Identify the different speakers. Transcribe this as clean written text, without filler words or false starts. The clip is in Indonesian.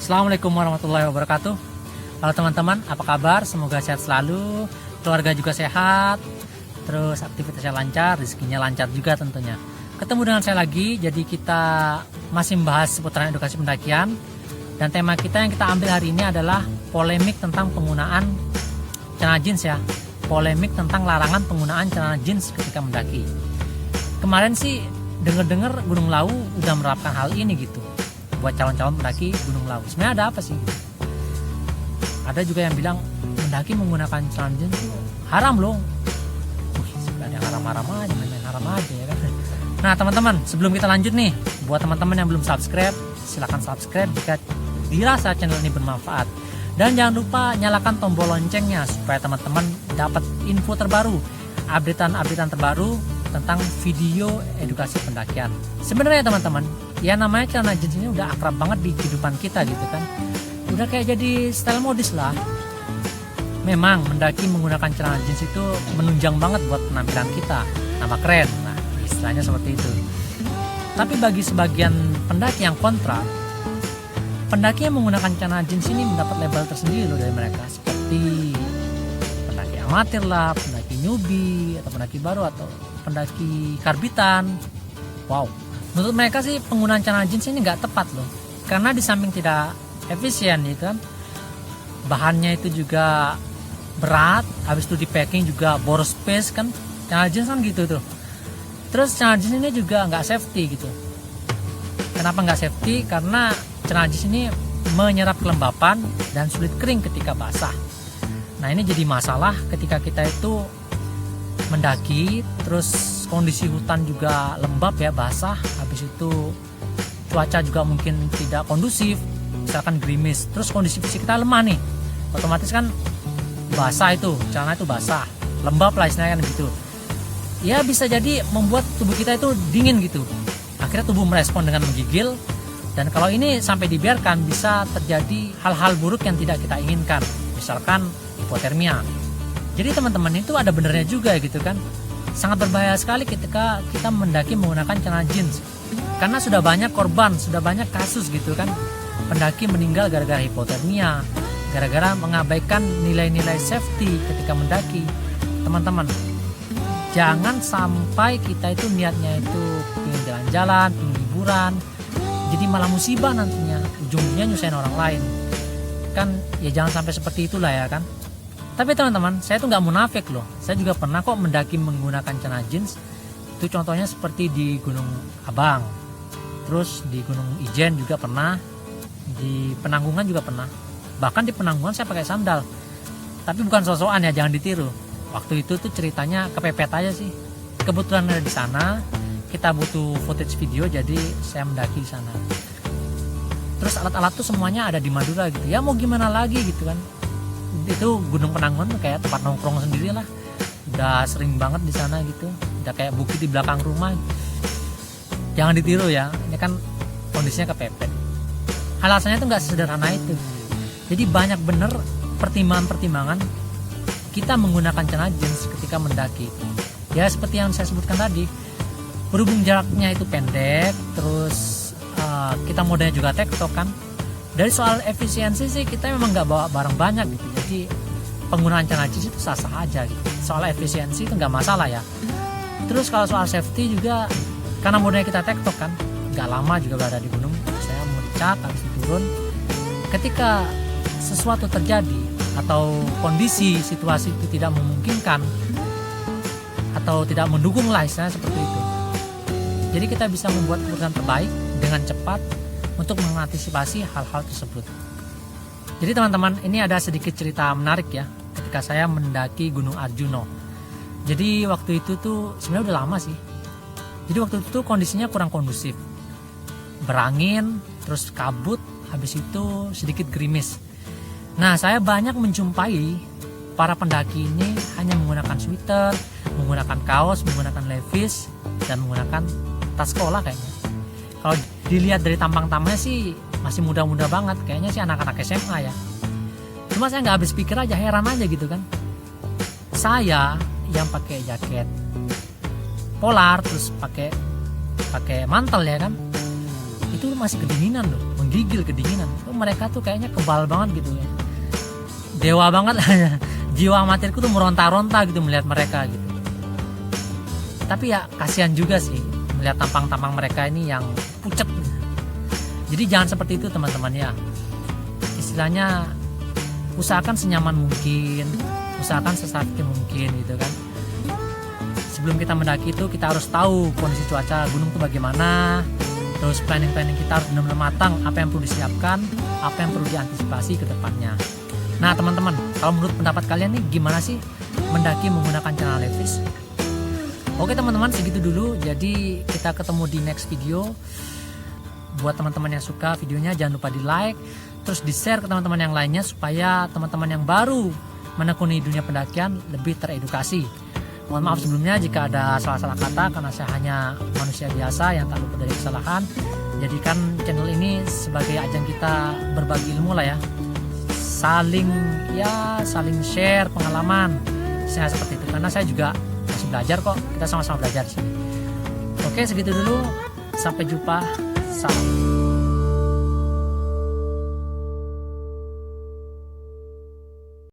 Speaker 1: Assalamualaikum warahmatullahi wabarakatuh. Halo teman-teman, apa kabar? Semoga sehat selalu, keluarga juga sehat, terus aktivitasnya lancar, rezekinya lancar juga tentunya. Ketemu dengan saya lagi, jadi kita masih membahas seputaran edukasi pendakian. Dan tema kita yang kita ambil hari ini adalah polemik tentang penggunaan celana jeans ya. Polemik tentang larangan penggunaan celana jeans ketika mendaki. Kemarin sih dengar-dengar Gunung Lawu udah menerapkan hal ini gitu buat calon-calon pendaki Gunung Lawu. Sebenarnya ada apa sih? Ada juga yang bilang mendaki menggunakan celana jeans itu haram loh. Sebenarnya haram-haram aja, main haram aja ya kan. Nah teman-teman, sebelum kita lanjut nih, buat teman-teman yang belum subscribe, silahkan subscribe jika dirasa channel ini bermanfaat. Dan jangan lupa nyalakan tombol loncengnya supaya teman-teman dapat info terbaru, updatean terbaru tentang video edukasi pendakian. Sebenarnya teman-teman, ya namanya celana jeans ini udah akrab banget di kehidupan kita gitu kan. Udah kayak jadi style modis lah. Memang mendaki menggunakan celana jeans itu menunjang banget buat penampilan kita, nama keren. Nah, istilahnya seperti itu. Tapi bagi sebagian pendaki yang kontra, pendaki yang menggunakan celana jeans ini mendapat label tersendiri loh dari mereka, seperti pendaki amatir lah, pendaki newbie, atau pendaki baru, atau pendaki karbitan. Wow, menurut mereka sih penggunaan celana jeans ini nggak tepat loh, karena di samping tidak efisien gitu kan, bahannya itu juga berat, habis itu di packing juga boros space kan, celana jeans kan gitu tuh. Terus celana jeans ini juga nggak safety gitu. Kenapa nggak safety? Karena celana jeans ini menyerap kelembapan dan sulit kering ketika basah. Nah ini jadi masalah ketika kita itu mendaki, terus kondisi hutan juga lembab ya, basah, habis itu cuaca juga mungkin tidak kondusif, misalkan gerimis, terus kondisi fisik kita lemah nih, otomatis kan basah, itu celana itu basah, lembab lah istilahnya kan gitu ya, bisa jadi membuat tubuh kita itu dingin gitu, akhirnya tubuh merespon dengan menggigil. Dan kalau ini sampai dibiarkan bisa terjadi hal-hal buruk yang tidak kita inginkan, misalkan hipotermia. Jadi teman-teman, itu ada benernya juga gitu kan. Sangat berbahaya sekali ketika kita mendaki menggunakan celana jeans. Karena sudah banyak korban, sudah banyak kasus gitu kan. Pendaki meninggal gara-gara hipotermia, gara-gara mengabaikan nilai-nilai safety ketika mendaki. Teman-teman, jangan sampai kita itu niatnya itu ingin jalan-jalan, ingin liburan, jadi malah musibah nantinya, ujungnya nyusahin orang lain. Kan ya jangan sampai seperti itulah ya kan. Tapi teman-teman, saya tuh nggak munafik loh. Saya juga pernah kok mendaki menggunakan celana jeans. Itu contohnya seperti di Gunung Abang, terus di Gunung Ijen juga pernah, di Penanggungan juga pernah. Bahkan di Penanggungan saya pakai sandal. Tapi bukan sosokan ya, jangan ditiru. Waktu itu tuh ceritanya kepepet aja sih. Kebetulan ada di sana, kita butuh footage video, jadi saya mendaki di sana. Terus alat-alat tuh semuanya ada di Madura gitu. Ya mau gimana lagi gitu kan. Itu Gunung Penanggungan kayak tempat nongkrong sendiri lah, udah sering banget di sana gitu, udah kayak bukit di belakang rumah. Jangan ditiru ya, ini kan kondisinya kepepet. Alasannya tuh nggak sesederhana itu. Jadi banyak bener pertimbangan-pertimbangan kita menggunakan celana jeans ketika mendaki. Ya seperti yang saya sebutkan tadi, berhubung jaraknya itu pendek, terus kita modenya juga tektok kan. Dari soal efisiensi sih kita memang nggak bawa barang banyak gitu, jadi penggunaan celana jeans itu sah-sah aja gitu. Soal efisiensi itu nggak masalah ya. Terus kalau soal safety juga, karena modenya kita tektok kan, nggak lama juga berada di gunung, saya mau dicat habis turun. Ketika sesuatu terjadi atau kondisi situasi itu tidak memungkinkan atau tidak mendukung lah istilahnya seperti itu, jadi kita bisa membuat keputusan terbaik dengan cepat untuk mengantisipasi hal-hal tersebut. Jadi teman-teman, ini ada sedikit cerita menarik ya ketika saya mendaki Gunung Arjuno. Jadi waktu itu tuh sebenarnya udah lama sih. Jadi waktu itu tuh kondisinya kurang kondusif, berangin, terus kabut, habis itu sedikit gerimis. Nah saya banyak menjumpai para pendaki ini hanya menggunakan sweater, menggunakan kaos, menggunakan levis, dan menggunakan tas sekolah kayaknya. Kalau dilihat dari tampang-tampangnya sih masih muda-muda banget, kayaknya sih anak-anak SMA ya. Cuma saya nggak habis pikir aja, heran aja gitu kan. Saya yang pakai jaket polar, terus pakai mantel ya kan, itu masih kedinginan loh, menggigil, kedinginan. Mereka tuh kayaknya kebal banget gitu ya, dewa banget lah. Jiwa amatirku tuh meronta-ronta gitu melihat mereka gitu. Tapi ya kasihan juga sih melihat tampang-tampang mereka ini yang pucet. Jadi jangan seperti itu teman-teman ya. Istilahnya usahakan senyaman mungkin, usahakan sesakit mungkin gitu kan. Sebelum kita mendaki itu kita harus tahu kondisi cuaca gunung itu bagaimana. Terus planning kita harus benar-benar matang, apa yang perlu disiapkan, apa yang perlu diantisipasi ke depannya. Nah teman-teman, kalau menurut pendapat kalian nih gimana sih mendaki menggunakan celana levis? Oke teman-teman, segitu dulu. Jadi kita ketemu di next video. Buat teman-teman yang suka videonya jangan lupa di like, terus di share ke teman-teman yang lainnya supaya teman-teman yang baru menekuni dunia pendakian lebih teredukasi. Mohon maaf sebelumnya jika ada salah-salah kata, karena saya hanya manusia biasa yang tak luput dari kesalahan. Jadikan channel ini sebagai ajang kita berbagi ilmu lah ya, saling share pengalaman. Saya seperti itu karena saya juga masih belajar kok, kita sama-sama belajar sih. Oke segitu dulu, sampai jumpa, salam.